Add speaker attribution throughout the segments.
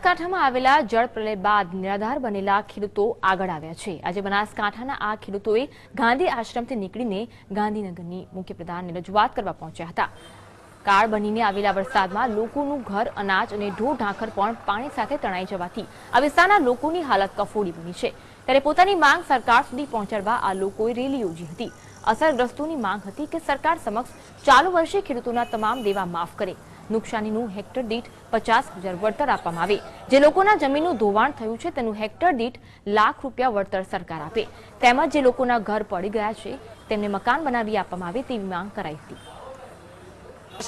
Speaker 1: બનાસકાંઠામાં આવેલા જળ પ્રલય બાદ નિરાધાર બનેલા ખેડૂતો આગળ આવ્યા છે। આજે બનાસકાંઠાના આ ખેડૂતોએ ગાંધી આશ્રમથી નીકળીને ગાંધીનગરની મુખ્યપ્રધાનને રજૂઆત કરવા પહોંચ્યા હતા। કાળ બનીને આવેલા વરસાદમાં લોકોનું ઘર, અનાજ અને ઢોર ઢાંખર પણ પાણી સાથે તણાઈ જવાથી આ વિસ્તારના લોકોની હાલત કફોડી બની છે। ત્યારે પોતાની માંગ સરકાર સુધી પહોંચાડવા આ લોકોએ રેલી યોજી હતી। અસરગ્રસ્તોની માંગ હતી કે સરકાર સમક્ષ ચાલુ વર્ષે ખેડૂતોના તમામ દેવા માફ કરે, નુકસાનીનું હેક્ટર દીઠ 50,000 વળતર આપવામાં આવે, જે લોકોના જમીનનું ધોવાણ થયું છે તેનું હેક્ટર દીઠ લાખ રૂપિયા વળતર સરકાર આપે, તેમજ જે લોકોના ઘર પડી ગયા છે તેમને મકાન બનાવી આપવામાં આવે તેવી માંગ કરાઈ હતી।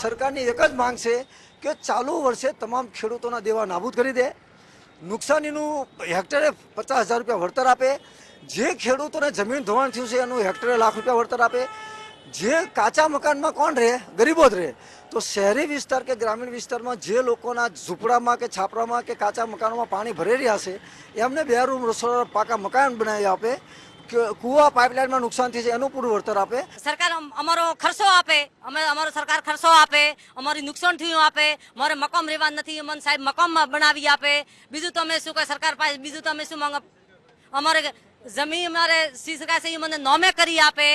Speaker 2: સરકારની એક જ માંગ છે કે ચાલુ વર્ષે તમામ ખેડૂતોના દેવા નાબૂદ કરી દે, નુકસાનીનું હેક્ટરે 50,000 રૂપિયા વળતર આપે, જે ખેડૂતોને જમીન ધોવાણ થયું છે એનું હેક્ટરે લાખ રૂપિયા વળતર આપે। જે કાચા મકાનમાં કોણ રહે? ગરીબો જ રહે। તો શહેરી વિસ્તાર કે ગ્રામીણ વિસ્તારમાં જે લોકોના ઝૂંપડામાં કે છાપરામાં કે કાચા મકાનોમાં પાણી ભરી રહ્યા છે એમને 2 રૂમ રસોડા પાકા મકાન બનાવી આપે, કુવા પાઇપલાઇનમાં નુકસાન થઈ છે એનું પૂરું વળતર આપે।
Speaker 3: સરકાર અમારો ખર્ચો આપે, અમારો સરકાર ખર્ચો આપે, અમારી નુકસાન થયું આપે, મારે મકામ રહેવા નથી, અમને સાહેબ મકામ બનાવી આપે। બીજું તો અમે શું કહે સરકાર પાસે, બીજું તો અમે શું માંગ, અમારે જમીન અમારે સરકાર છે એ મને નોમે કરી આપે।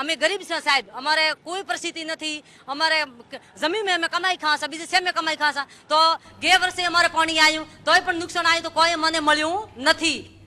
Speaker 3: અમે ગરીબ છે સાહેબ, અમારે કોઈ પરિસ્થિતિ નથી, અમારે જમીન મેં અમે કમાઈ ખાશા, બીજી છે મેં કમાઈ ખાશા, તો ગે વર્ષે અમારે પાણી આવ્યું તોય પણ નુકસાન આવ્યું તો કોઈ મને મળ્યું નથી।